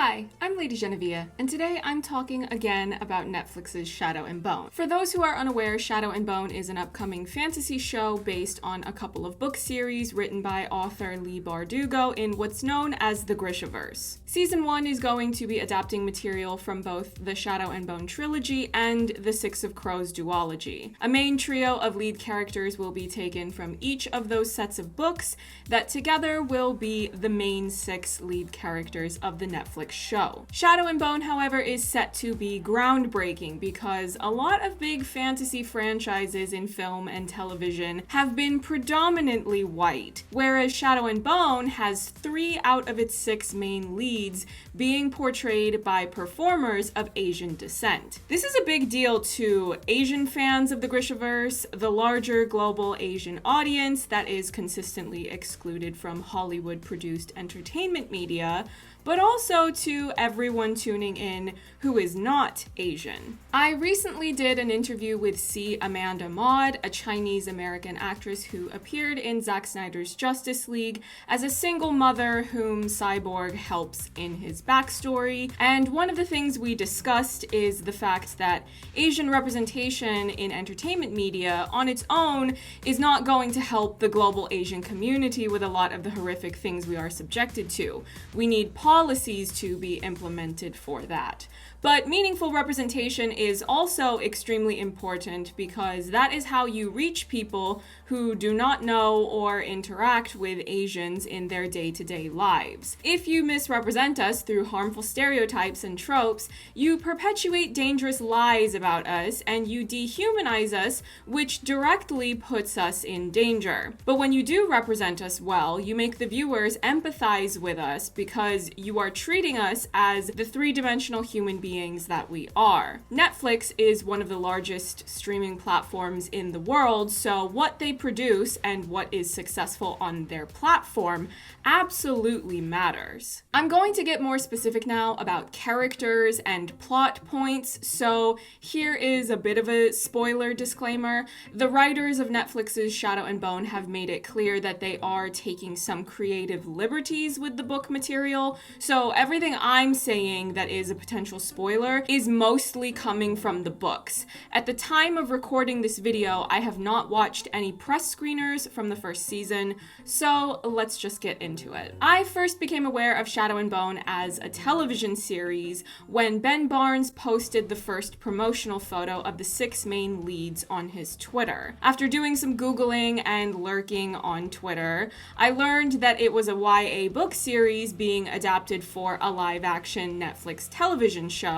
Hi, I'm LadyJenevia, and today I'm talking again about Netflix's Shadow and Bone. For those who are unaware, Shadow and Bone is an upcoming fantasy show based on a couple of book series written by author Leigh Bardugo in what's known as the Grishaverse. Season 1 is going to be adapting material from both the Shadow and Bone trilogy and the Six of Crows duology. A main trio of lead characters will be taken from each of those sets of books that together will be the main 6 lead characters of the Netflix show. Shadow and Bone, however, is set to be groundbreaking because a lot of big fantasy franchises in film and television have been predominantly white, whereas Shadow and Bone has 3 out of its 6 main leads being portrayed by performers of Asian descent. This is a big deal to Asian fans of the Grishaverse, the larger global Asian audience that is consistently excluded from Hollywood-produced entertainment media, but also to everyone tuning in who is not Asian. I recently did an interview with C. Amanda Maud, a Chinese-American actress who appeared in Zack Snyder's Justice League as a single mother whom Cyborg helps in his backstory. And one of the things we discussed is the fact that Asian representation in entertainment media on its own is not going to help the global Asian community with a lot of the horrific things we are subjected to. We need policies to be implemented for that. But meaningful representation is also extremely important because that is how you reach people who do not know or interact with Asians in their day-to-day lives. If you misrepresent us through harmful stereotypes and tropes, you perpetuate dangerous lies about us and you dehumanize us, which directly puts us in danger. But when you do represent us well, you make the viewers empathize with us because you are treating us as the three-dimensional human beings that we are. Netflix is one of the largest streaming platforms in the world, so what they produce and what is successful on their platform absolutely matters. I'm going to get more specific now about characters and plot points, so here is a bit of a spoiler disclaimer. The writers of Netflix's Shadow and Bone have made it clear that they are taking some creative liberties with the book material, so everything I'm saying that is a potential spoiler is mostly coming from the books. At the time of recording this video, I have not watched any press screeners from the first season, so let's just get into it. I first became aware of Shadow and Bone as a television series when Ben Barnes posted the first promotional photo of the 6 main leads on his Twitter. After doing some Googling and lurking on Twitter, I learned that it was a YA book series being adapted for a live-action Netflix television show,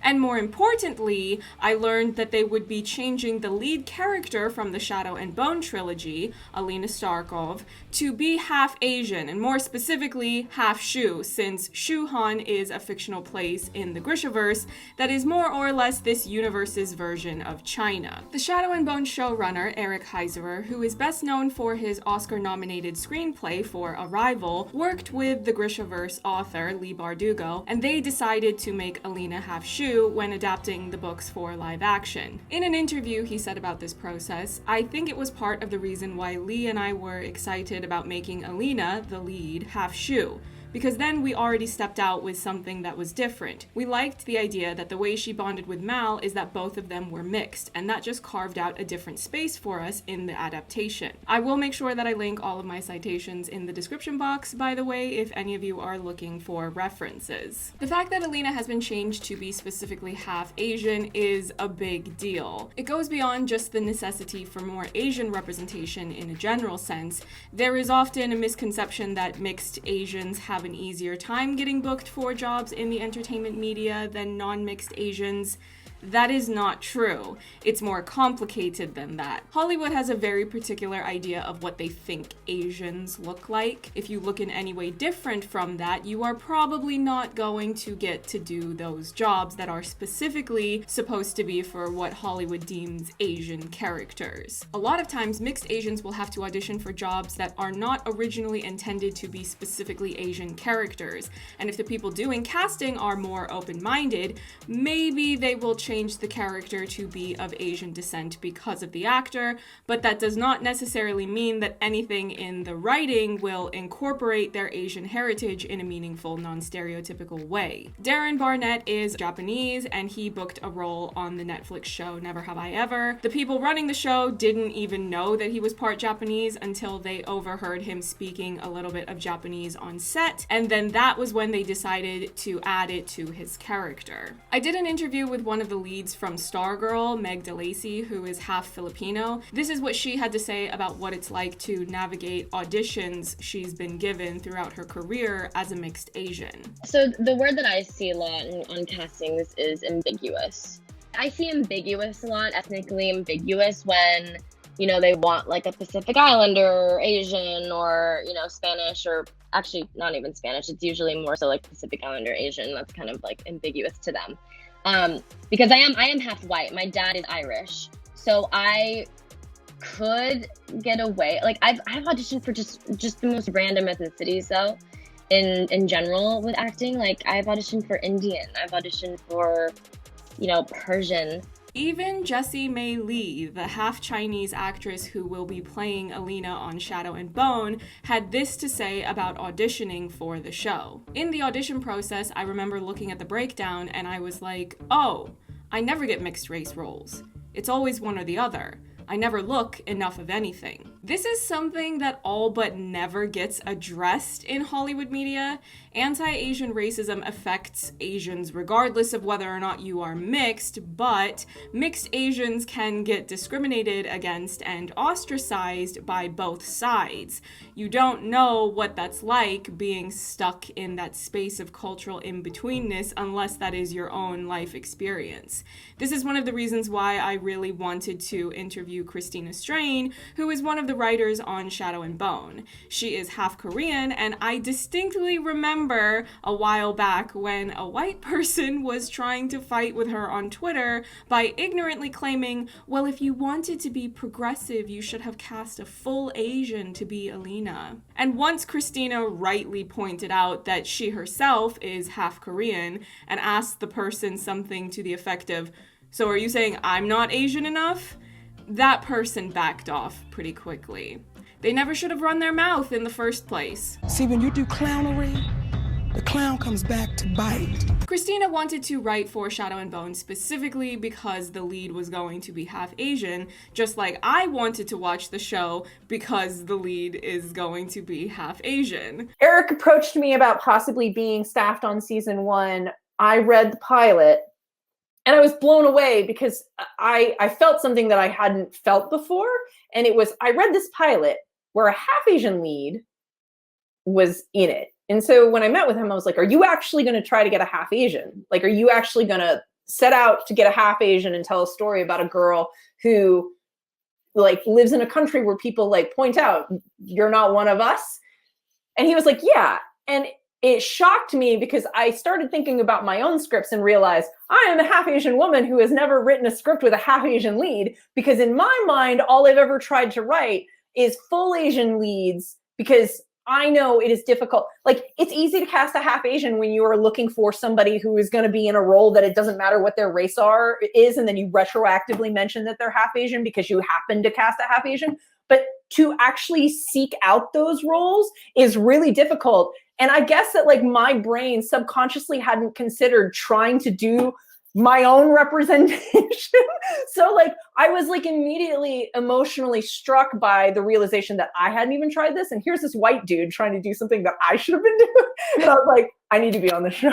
and more importantly, I learned that they would be changing the lead character from the Shadow and Bone trilogy, Alina Starkov, to be half Asian, and more specifically, half Shu, since Shuhan is a fictional place in the Grishaverse that is more or less this universe's version of China. The Shadow and Bone showrunner, Eric Heiserer, who is best known for his Oscar-nominated screenplay for Arrival, worked with the Grishaverse author, Leigh Bardugo, and they decided to make Alina half Shu when adapting the books for live action. In an interview he said about this process, "I think it was part of the reason why Leigh and I were excited about making Alina, the lead, half Shu. Because then we already stepped out with something that was different. We liked the idea that the way she bonded with Mal is that both of them were mixed, and that just carved out a different space for us in the adaptation." I will make sure that I link all of my citations in the description box, by the way, if any of you are looking for references. The fact that Alina has been changed to be specifically half Asian is a big deal. It goes beyond just the necessity for more Asian representation in a general sense. There is often a misconception that mixed Asians have an easier time getting booked for jobs in the entertainment media than non-mixed Asians. That is not true. It's more complicated than that. Hollywood has a very particular idea of what they think Asians look like. If you look in any way different from that, you are probably not going to get to do those jobs that are specifically supposed to be for what Hollywood deems Asian characters. A lot of times, mixed Asians will have to audition for jobs that are not originally intended to be specifically Asian characters. And if the people doing casting are more open-minded, maybe they will change changed the character to be of Asian descent because of the actor, but that does not necessarily mean that anything in the writing will incorporate their Asian heritage in a meaningful, non-stereotypical way. Darren Barnett is Japanese, and he booked a role on the Netflix show Never Have I Ever. The people running the show didn't even know that he was part Japanese until they overheard him speaking a little bit of Japanese on set, and then that was when they decided to add it to his character. I did an interview with one of the leads from Stargirl, Meg DeLacy, who is half Filipino. This is what she had to say about what it's like to navigate auditions she's been given throughout her career as a mixed Asian. So the word that I see a lot on castings is ambiguous. I see ambiguous a lot, ethnically ambiguous, when, you know, they want like a Pacific Islander or Asian or, you know, Spanish, or actually not even Spanish. It's usually more so like Pacific Islander Asian. That's kind of like ambiguous to them. Because I am half white. My dad is Irish. So I could get away. Like I've auditioned for just the most random ethnicities though, in general with acting. Like I've auditioned for Indian. I've auditioned for, you know, Persian. Even Jessie Mei Li, the half-Chinese actress who will be playing Alina on Shadow and Bone, had this to say about auditioning for the show. In the audition process, I remember looking at the breakdown and I was like, oh, I never get mixed race roles. It's always one or the other. I never look enough of anything. This is something that all but never gets addressed in Hollywood media. Anti-Asian racism affects Asians regardless of whether or not you are mixed, but mixed Asians can get discriminated against and ostracized by both sides. You don't know what that's like being stuck in that space of cultural in-betweenness unless that is your own life experience. This is one of the reasons why I really wanted to interview Christina Strain, who is one of the writers on Shadow and Bone. She is half Korean, and I distinctly remember a while back when a white person was trying to fight with her on Twitter by ignorantly claiming, well, if you wanted to be progressive, you should have cast a full Asian to be Alina. And once Christina rightly pointed out that she herself is half Korean and asked the person something to the effect of, so are you saying I'm not Asian enough? That person backed off pretty quickly. They never should have run their mouth in the first place. See, when you do clownery, the clown comes back to bite. Christina wanted to write for Shadow and Bone specifically because the lead was going to be half Asian, just like I wanted to watch the show because the lead is going to be half Asian. Eric approached me about possibly being staffed on season 1. I read the pilot, and I was blown away because I felt something that I hadn't felt before. And it was, I read this pilot where a half Asian lead was in it. And so when I met with him, I was like, are you actually going to try to get a half Asian? Like, are you actually going to set out to get a half Asian and tell a story about a girl who like lives in a country where people like point out, you're not one of us? And he was like, yeah. And it shocked me because I started thinking about my own scripts and realized I am a half Asian woman who has never written a script with a half Asian lead, because in my mind, all I've ever tried to write is full Asian leads, because I know it is difficult. Like, it's easy to cast a half Asian when you are looking for somebody who is going to be in a role that it doesn't matter what their race is, and then you retroactively mention that they're half Asian because you happen to cast a half Asian. But to actually seek out those roles is really difficult. And I guess that like my brain subconsciously hadn't considered trying to do my own representation. So like I was like immediately emotionally struck by the realization that I hadn't even tried this. And here's this white dude trying to do something that I should have been doing. And I was like, I need to be on the show.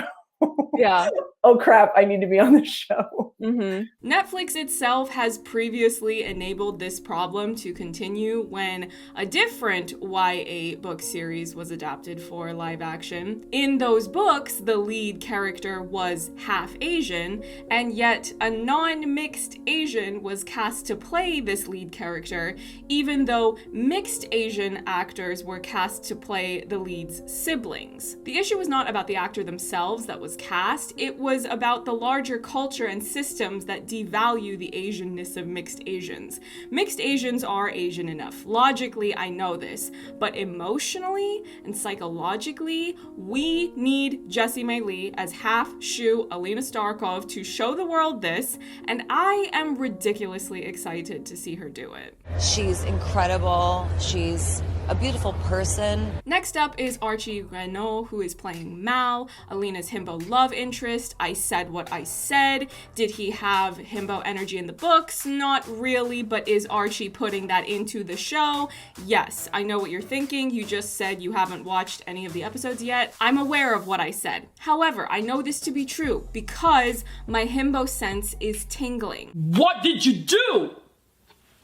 Yeah. Oh crap, I need to be on the show. Mm-hmm. Netflix itself has previously enabled this problem to continue when a different YA book series was adapted for live action. In those books, the lead character was half Asian, and yet a non-mixed Asian was cast to play this lead character, even though mixed Asian actors were cast to play the lead's siblings. The issue was not about the actor themselves that was cast, it was about the larger culture and system systems that devalue the Asianness of mixed Asians. Mixed Asians are Asian enough. Logically, I know this, but emotionally and psychologically, we need Jessie Mei Li as half-Shu Alina Starkov to show the world this, and I am ridiculously excited to see her do it. She's incredible. She's a beautiful person. Next up is Archie Renaux, who is playing Mal, Alina's himbo love interest. I said what I said. Did he have himbo energy in the books? Not really, but is Archie putting that into the show? Yes, I know what you're thinking. You just said you haven't watched any of the episodes yet. I'm aware of what I said. However, I know this to be true because my himbo sense is tingling. What did you do?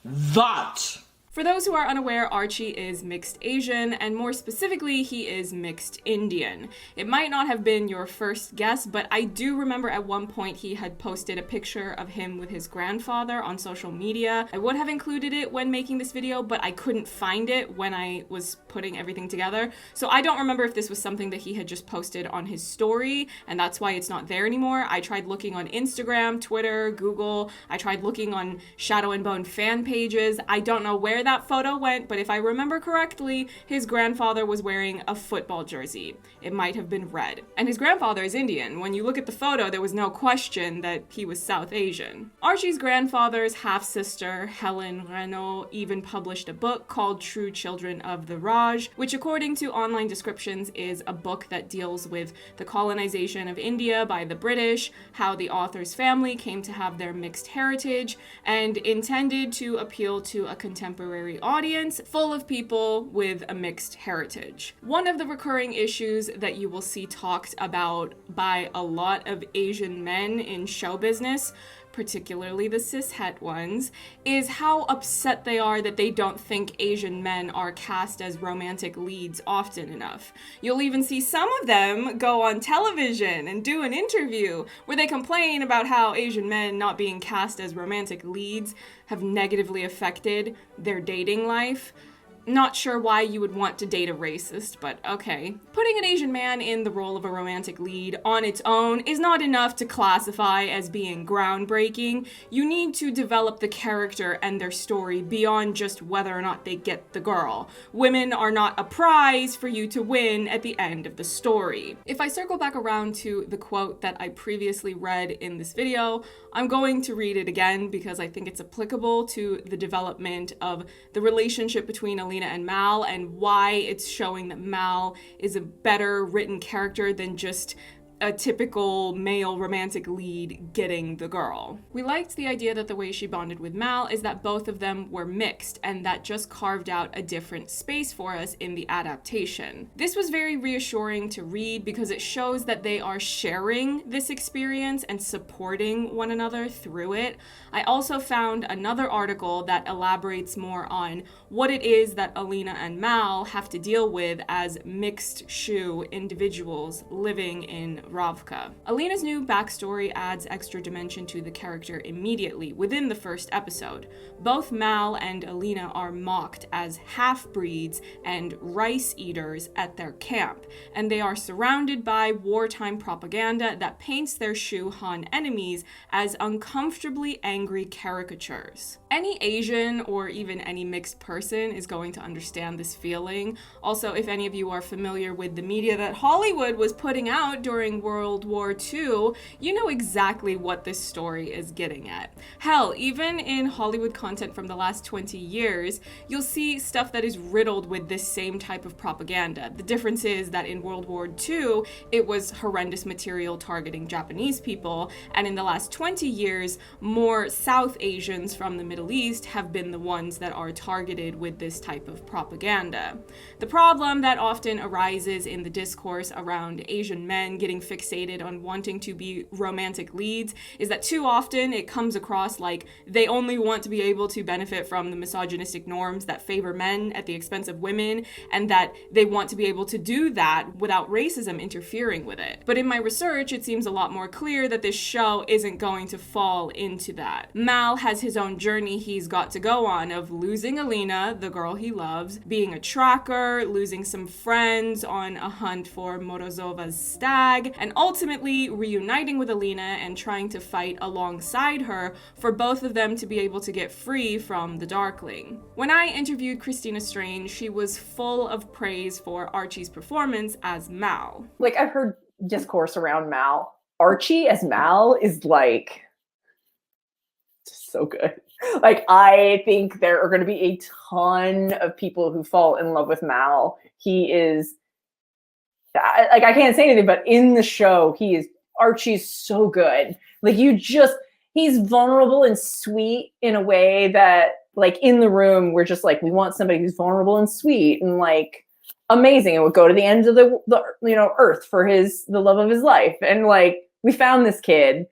That. For those who are unaware, Archie is mixed Asian, and more specifically, he is mixed Indian. It might not have been your first guess, but I do remember at one point he had posted a picture of him with his grandfather on social media. I would have included it when making this video, but I couldn't find it when I was putting everything together. So I don't remember if this was something that he had just posted on his story, and that's why it's not there anymore. I tried looking on Instagram, Twitter, Google. I tried looking on Shadow and Bone fan pages. I don't know where that photo went, but if I remember correctly, his grandfather was wearing a football jersey. It might have been red. And his grandfather is Indian. When you look at the photo, there was no question that he was South Asian. Archie's grandfather's half-sister, Helen Renaux, even published a book called True Children of the Raj, which according to online descriptions is a book that deals with the colonization of India by the British, how the author's family came to have their mixed heritage, and intended to appeal to a contemporary audience full of people with a mixed heritage. One of the recurring issues that you will see talked about by a lot of Asian men in show business, particularly the cishet ones, is how upset they are that they don't think Asian men are cast as romantic leads often enough. You'll even see some of them go on television and do an interview where they complain about how Asian men not being cast as romantic leads have negatively affected their dating life. Not sure why you would want to date a racist, but okay. Putting an Asian man in the role of a romantic lead on its own is not enough to classify as being groundbreaking. You need to develop the character and their story beyond just whether or not they get the girl. Women are not a prize for you to win at the end of the story. If I circle back around to the quote that I previously read in this video, I'm going to read it again because I think it's applicable to the development of the relationship between Alina and Mal and why it's showing that Mal is a better written character than just a typical male romantic lead getting the girl. We liked the idea that the way she bonded with Mal is that both of them were mixed, and that just carved out a different space for us in the adaptation. This was very reassuring to read because it shows that they are sharing this experience and supporting one another through it. I also found another article that elaborates more on what it is that Alina and Mal have to deal with as mixed Shu individuals living in Ravka. Alina's new backstory adds extra dimension to the character immediately within the first episode. Both Mal and Alina are mocked as half-breeds and rice eaters at their camp, and they are surrounded by wartime propaganda that paints their Shu Han enemies as uncomfortably angry caricatures. Any Asian or even any mixed person is going to understand this feeling. Also, if any of you are familiar with the media that Hollywood was putting out during World War II, you know exactly what this story is getting at. Hell, even in Hollywood content from the last 20 years, you'll see stuff that is riddled with this same type of propaganda. The difference is that in World War II, it was horrendous material targeting Japanese people, and in the last 20 years, more South Asians from the Middle East have been the ones that are targeted with this type of propaganda. The problem that often arises in the discourse around Asian men getting fixated on wanting to be romantic leads is that too often it comes across like they only want to be able to benefit from the misogynistic norms that favor men at the expense of women, and that they want to be able to do that without racism interfering with it. But in my research, it seems a lot more clear that this show isn't going to fall into that. Mal has his own journey he's got to go on of losing Alina, the girl he loves, being a tracker, losing some friends on a hunt for Morozova's stag, and ultimately reuniting with Alina and trying to fight alongside her for both of them to be able to get free from the Darkling. When I interviewed Christina Strange, she was full of praise for Archie's performance as Mal. Like, I've heard discourse around Mal. Archie as Mal is like so good. Like, I think there are going to be a ton of people who fall in love with Mal. He is, like, I can't say anything, but in the show, Archie's so good. Like, he's vulnerable and sweet in a way that, like, in the room, we're just like, we want somebody who's vulnerable and sweet and, like, amazing, and would go to the ends of the earth for the love of his life. And, like, we found this kid,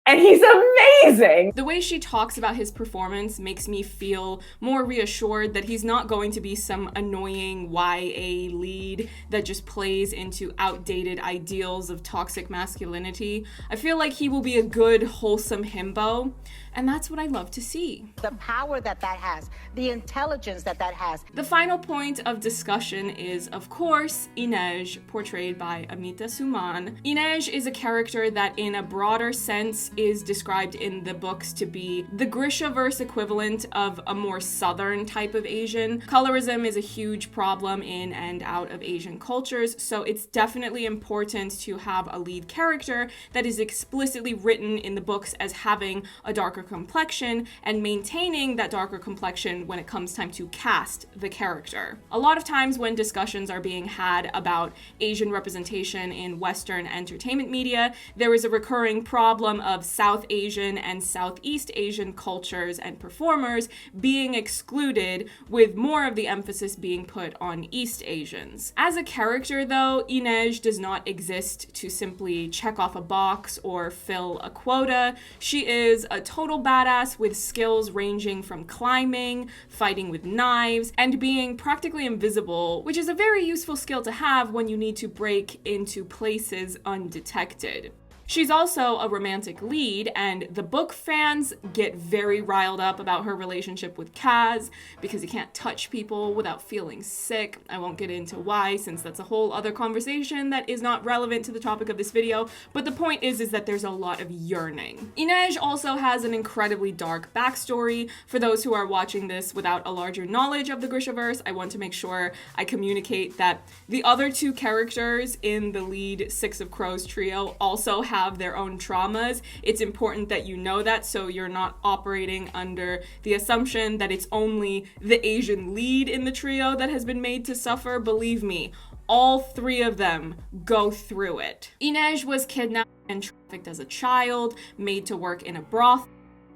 and he's amazing. The way she talks about his performance makes me feel more reassured that he's not going to be some annoying YA lead that just plays into outdated ideals of toxic masculinity. I feel like he will be a good, wholesome himbo, and that's what I love to see. The power that has, the intelligence that has. The final point of discussion is, of course, Inej, portrayed by Amita Suman. Inej is a character that, in a broader sense, is described in the books to be the Grishaverse equivalent of a more southern type of Asian. Colorism is a huge problem in and out of Asian cultures, so it's definitely important to have a lead character that is explicitly written in the books as having a darker complexion and maintaining that darker complexion when it comes time to cast the character. A lot of times when discussions are being had about Asian representation in Western entertainment media, there is a recurring problem of South Asian and Southeast Asian cultures and performers being excluded, with more of the emphasis being put on East Asians. As a character, though, Inej does not exist to simply check off a box or fill a quota. She is a total badass with skills ranging from climbing, fighting with knives, and being practically invisible, which is a very useful skill to have when you need to break into places undetected. She's also a romantic lead, and the book fans get very riled up about her relationship with Kaz because he can't touch people without feeling sick. I won't get into why, since that's a whole other conversation that is not relevant to the topic of this video, but the point is that there's a lot of yearning. Inej also has an incredibly dark backstory. For those who are watching this without a larger knowledge of the Grishaverse, I want to make sure I communicate that the other two characters in the lead Six of Crows trio also have their own traumas. It's important that you know that, so you're not operating under the assumption that it's only the Asian lead in the trio that has been made to suffer. Believe me, all three of them go through it. Inej was kidnapped and trafficked as a child, made to work in a brothel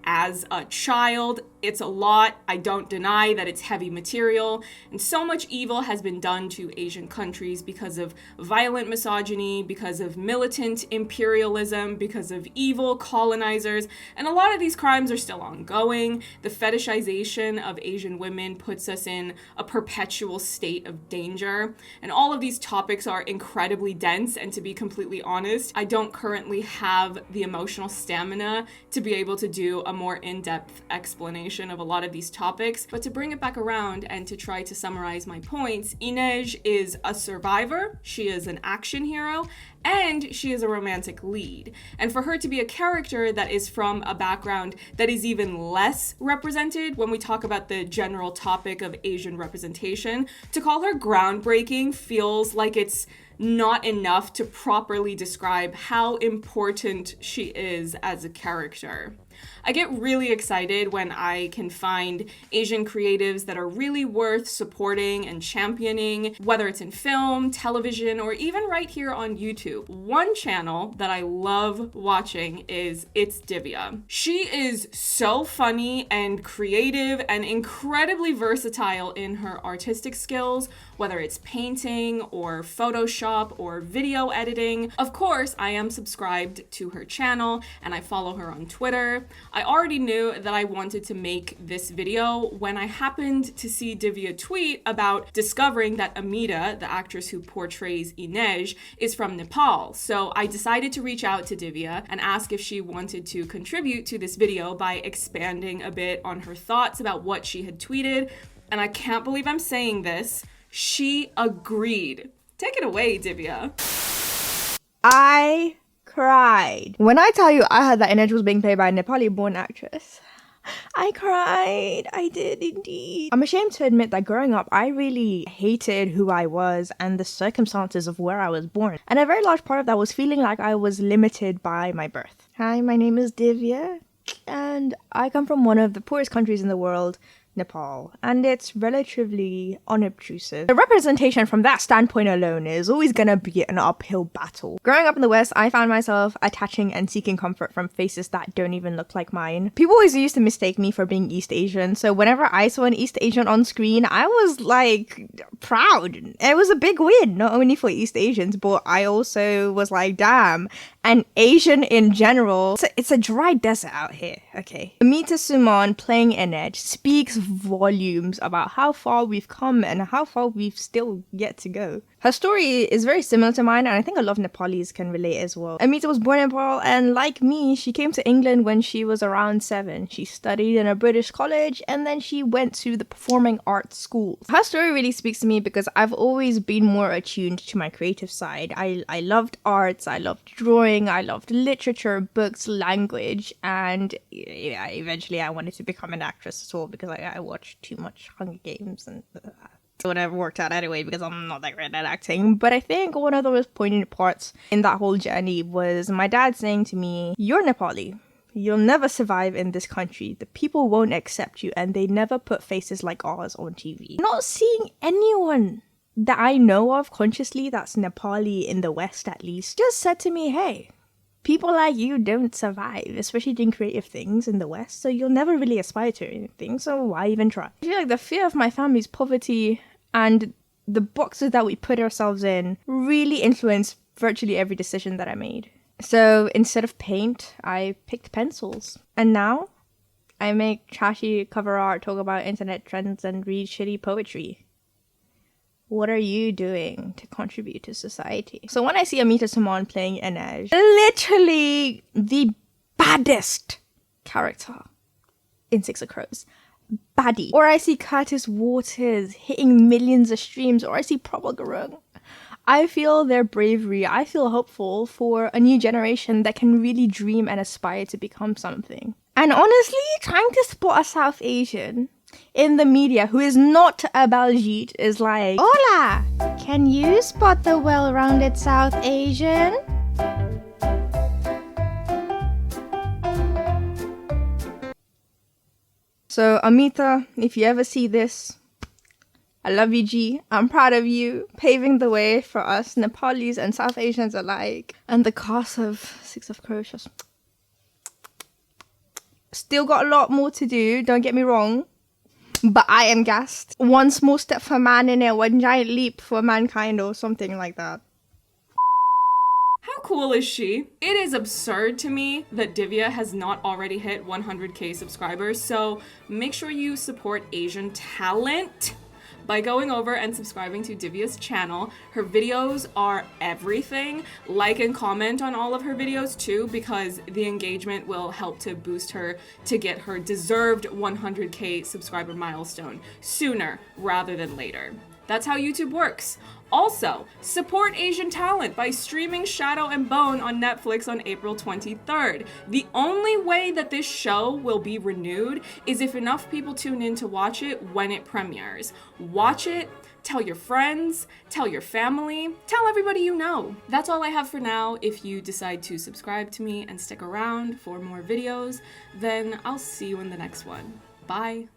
as a child. It's a lot. I don't deny that it's heavy material, and so much evil has been done to Asian countries because of violent misogyny, because of militant imperialism, because of evil colonizers, and a lot of these crimes are still ongoing. The fetishization of Asian women puts us in a perpetual state of danger, and all of these topics are incredibly dense, and to be completely honest, I don't currently have the emotional stamina to be able to do a more in-depth explanation of a lot of these topics. But to bring it back around and to try to summarize my points, Inej is a survivor, she is an action hero, and she is a romantic lead. And for her to be a character that is from a background that is even less represented when we talk about the general topic of Asian representation, to call her groundbreaking feels like it's not enough to properly describe how important she is as a character. I get really excited when I can find Asian creatives that are really worth supporting and championing, whether it's in film, television, or even right here on YouTube. One channel that I love watching is ItzDivya. She is so funny and creative and incredibly versatile in her artistic skills, whether it's painting or Photoshop or video editing. Of course, I am subscribed to her channel and I follow her on Twitter. I already knew that I wanted to make this video when I happened to see Divya tweet about discovering that Amita, the actress who portrays Inej, is from Nepal. So I decided to reach out to Divya and ask if she wanted to contribute to this video by expanding a bit on her thoughts about what she had tweeted. And I can't believe I'm saying this, she agreed. Take it away, Divya. I cried. When I tell you I heard that Inej was being played by a Nepali-born actress, I cried. I did indeed. I'm ashamed to admit that growing up, I really hated who I was and the circumstances of where I was born. And a very large part of that was feeling like I was limited by my birth. Hi, my name is Divya, and I come from one of the poorest countries in the world, Nepal, and it's relatively unobtrusive. The representation from that standpoint alone is always gonna be an uphill battle. Growing up in the West, I found myself attaching and seeking comfort from faces that don't even look like mine. People always used to mistake me for being East Asian, so whenever I saw an East Asian on screen, I was like proud. It was a big win, not only for East Asians, but I also was like, damn, an Asian in general. It's a dry desert out here, okay? Amita Suman playing Inej speaks volumes about how far we've come and how far we've still yet to go. Her story is very similar to mine, and I think a lot of Nepalis can relate as well. Amita was born in Nepal, and like me, she came to England when she was around 7. She studied in a British college, and then she went to the performing arts school. Her story really speaks to me because I've always been more attuned to my creative side. I loved arts, I loved drawing, I loved literature, books, language, and eventually I wanted to become an actress as well because I watched too much Hunger Games and it would have worked out anyway because I'm not that great at acting. But I think one of the most poignant parts in that whole journey was my dad saying to me, "You're Nepali. You'll never survive in this country. The people won't accept you, and they never put faces like ours on TV." Not seeing anyone that I know of consciously that's Nepali in the West at least just said to me, hey, people like you don't survive, especially doing creative things in the West, so you'll never really aspire to anything, so why even try? I feel like the fear of my family's poverty and the boxes that we put ourselves in really influenced virtually every decision that I made. So instead of paint, I picked pencils. And now I make trashy cover art, talk about internet trends, and read shitty poetry. What are you doing to contribute to society? So when I see Amita Suman playing Inej, literally the baddest character in Six of Crows, baddie. Or I see Curtis Waters hitting millions of streams, or I see Prabal Gurung. I feel their bravery. I feel hopeful for a new generation that can really dream and aspire to become something. And honestly, trying to spot a South Asian in the media who is not a Baljit is like, hola, can you spot the well-rounded South Asian? So Amita, if you ever see this, I love you, G. I'm proud of you, paving the way for us Nepalis and South Asians alike. And the cast of Six of Crows still got a lot more to do, don't get me wrong. But I am gassed. One small step for man in it, one giant leap for mankind, or something like that. How cool is she? It is absurd to me that Divya has not already hit 100k subscribers, so make sure you support Asian talent by going over and subscribing to Divya's channel. Her videos are everything. Like and comment on all of her videos too, because the engagement will help to boost her to get her deserved 100k subscriber milestone sooner rather than later. That's how YouTube works. Also, support Asian talent by streaming Shadow and Bone on Netflix on April 23rd. The only way that this show will be renewed is if enough people tune in to watch it when it premieres. Watch it, tell your friends, tell your family, tell everybody you know. That's all I have for now. If you decide to subscribe to me and stick around for more videos, then I'll see you in the next one. Bye.